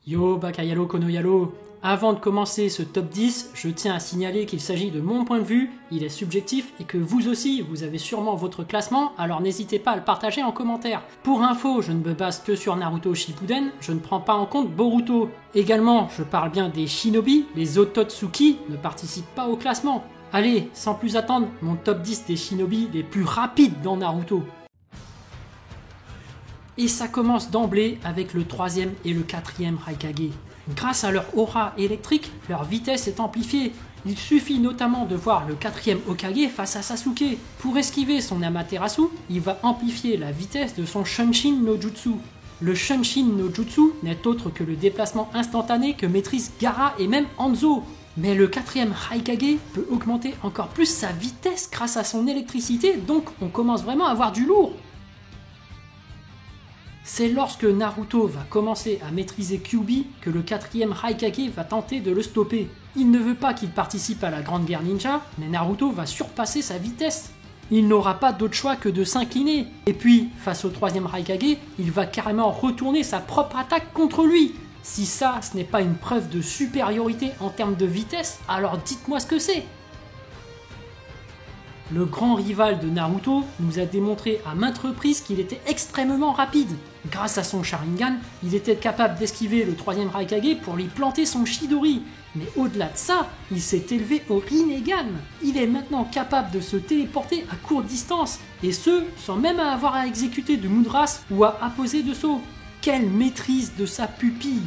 Yo Bakayalo Konoyalo, avant de commencer ce top 10, je tiens à signaler qu'il s'agit de mon point de vue, il est subjectif et que vous aussi, vous avez sûrement votre classement, alors n'hésitez pas à le partager en commentaire. Pour info, je ne me base que sur Naruto Shippuden, je ne prends pas en compte Boruto. Également, je parle bien des shinobi, les Otsutsuki ne participent pas au classement. Allez, sans plus attendre, mon top 10 des shinobi les plus rapides dans Naruto. Et ça commence d'emblée avec le 3e et le 4e Raikage. Grâce à leur aura électrique, leur vitesse est amplifiée. Il suffit notamment de voir le 4e Hokage face à Sasuke. Pour esquiver son Amaterasu, il va amplifier la vitesse de son Shunshin no Jutsu. Le Shunshin no Jutsu n'est autre que le déplacement instantané que maîtrisent Gaara et même Hanzo. Mais le 4e Raikage peut augmenter encore plus sa vitesse grâce à son électricité, donc on commence vraiment à avoir du lourd. C'est lorsque Naruto va commencer à maîtriser Kyuubi que le 4e Raikage va tenter de le stopper. Il ne veut pas qu'il participe à la Grande Guerre Ninja, mais Naruto va surpasser sa vitesse. Il n'aura pas d'autre choix que de s'incliner. Et puis, face au 3e Raikage, il va carrément retourner sa propre attaque contre lui. Si ça, ce n'est pas une preuve de supériorité en termes de vitesse, alors dites-moi ce que c'est. Le grand rival de Naruto nous a démontré à maintes reprises qu'il était extrêmement rapide. Grâce à son Sharingan, il était capable d'esquiver le 3e Raikage pour lui planter son Chidori. Mais au-delà de ça, il s'est élevé au Rinnegan. Il est maintenant capable de se téléporter à courte distance, et ce, sans même avoir à exécuter de Mudras ou à apposer de saut. Quelle maîtrise de sa pupille!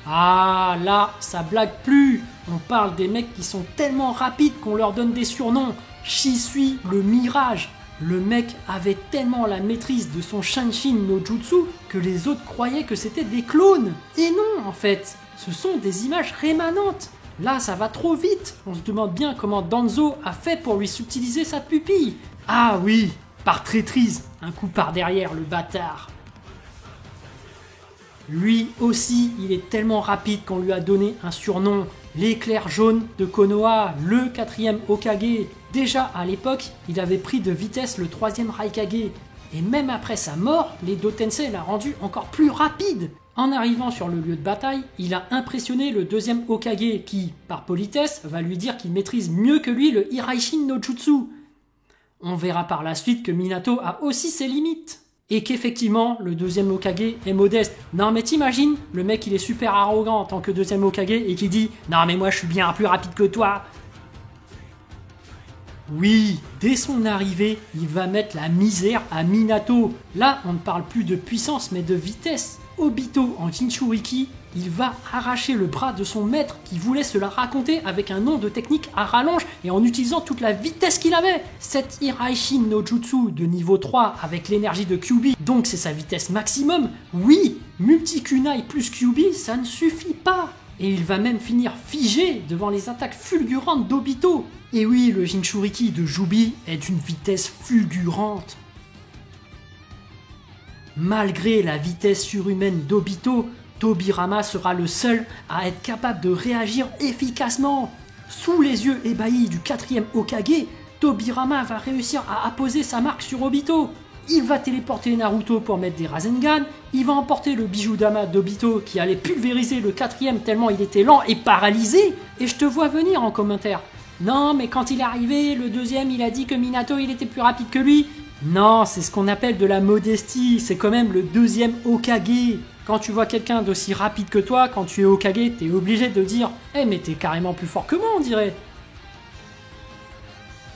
Ah là, ça blague plus. On parle des mecs qui sont tellement rapides qu'on leur donne des surnoms. Shisui le Mirage. Le mec avait tellement la maîtrise de son Shunshin no Jutsu que les autres croyaient que c'était des clones. Et non, en fait, ce sont des images rémanentes. Là, ça va trop vite. On se demande bien comment Danzo a fait pour lui subtiliser sa pupille. Ah oui, par traîtrise, un coup par derrière, le bâtard. Lui aussi, il est tellement rapide qu'on lui a donné un surnom, l'éclair jaune de Konoha, le 4e Hokage. Déjà à l'époque, il avait pris de vitesse le 3e Raikage. Et même après sa mort, l'Edo Tensei l'a rendu encore plus rapide. En arrivant sur le lieu de bataille, il a impressionné le 2e Hokage qui, par politesse, va lui dire qu'il maîtrise mieux que lui le Hiraishin no Jutsu. On verra par la suite que Minato a aussi ses limites. Et qu'effectivement, le 2e Hokage est modeste. Non mais t'imagines, le mec il est super arrogant en tant que 2e Hokage et qui dit « Non mais moi je suis bien plus rapide que toi !» Oui, dès son arrivée, il va mettre la misère à Minato. Là, on ne parle plus de puissance mais de vitesse. Obito en Jinchuriki, il va arracher le bras de son maître qui voulait se la raconter avec un nom de technique à rallonge et en utilisant toute la vitesse qu'il avait. Cette Hiraishin no Jutsu de niveau 3 avec l'énergie de Kyuubi, donc c'est sa vitesse maximum, oui, multi-kunai plus Kyuubi, ça ne suffit pas. Et il va même finir figé devant les attaques fulgurantes d'Obito. Et oui, le Jinchuriki de Jubi est d'une vitesse fulgurante. Malgré la vitesse surhumaine d'Obito, Tobirama sera le seul à être capable de réagir efficacement. Sous les yeux ébahis du 4e Hokage, Tobirama va réussir à apposer sa marque sur Obito. Il va téléporter Naruto pour mettre des Rasengan, il va emporter le bijou Dama d'Obito qui allait pulvériser le 4e tellement il était lent et paralysé. Et je te vois venir en commentaire. Non mais quand il est arrivé, le 2e il a dit que Minato il était plus rapide que lui. Non, c'est ce qu'on appelle de la modestie, c'est quand même le 2e Hokage. Quand tu vois quelqu'un d'aussi rapide que toi, quand tu es Hokage, t'es obligé de dire « Eh mais t'es carrément plus fort que moi on dirait !»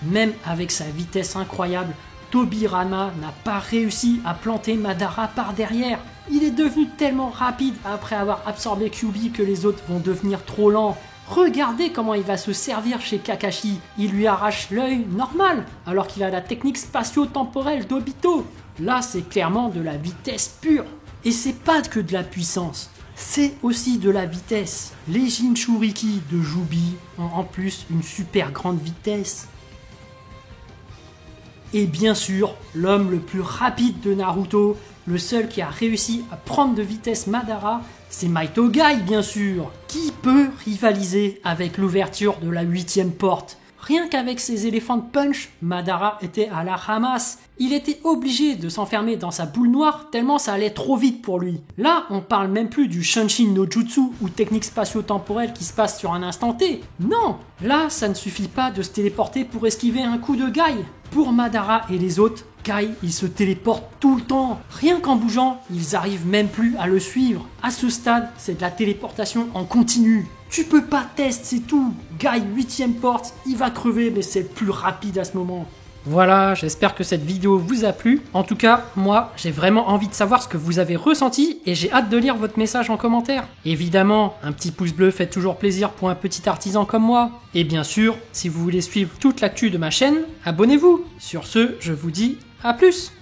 Même avec sa vitesse incroyable, Tobirama n'a pas réussi à planter Madara par derrière. Il est devenu tellement rapide après avoir absorbé Kyuubi que les autres vont devenir trop lents. Regardez comment il va se servir chez Kakashi. Il lui arrache l'œil normal, alors qu'il a la technique spatio-temporelle d'Obito. Là, c'est clairement de la vitesse pure. Et c'est pas que de la puissance, c'est aussi de la vitesse. Les Jinchuriki de Jubi ont en plus une super grande vitesse. Et bien sûr, l'homme le plus rapide de Naruto, le seul qui a réussi à prendre de vitesse Madara, c'est Maitogai bien sûr. Qui peut rivaliser avec l'ouverture de la 8e porte? Rien qu'avec ses éléphants de punch, Madara était à la ramasse. Il était obligé de s'enfermer dans sa boule noire tellement ça allait trop vite pour lui. Là, on parle même plus du Shanshin no Jutsu ou technique spatio-temporelle qui se passe sur un instant T. Non, là, ça ne suffit pas de se téléporter pour esquiver un coup de Guy. Pour Madara et les autres, Guy, il se téléporte tout le temps. Rien qu'en bougeant, ils arrivent même plus à le suivre. À ce stade, c'est de la téléportation en continu. Tu peux pas tester, c'est tout. Guy, 8ème porte, il va crever, mais c'est plus rapide à ce moment. Voilà, j'espère que cette vidéo vous a plu. En tout cas, moi, j'ai vraiment envie de savoir ce que vous avez ressenti et j'ai hâte de lire votre message en commentaire. Évidemment, un petit pouce bleu fait toujours plaisir pour un petit artisan comme moi. Et bien sûr, si vous voulez suivre toute l'actu de ma chaîne, abonnez-vous. Sur ce, je vous dis à plus.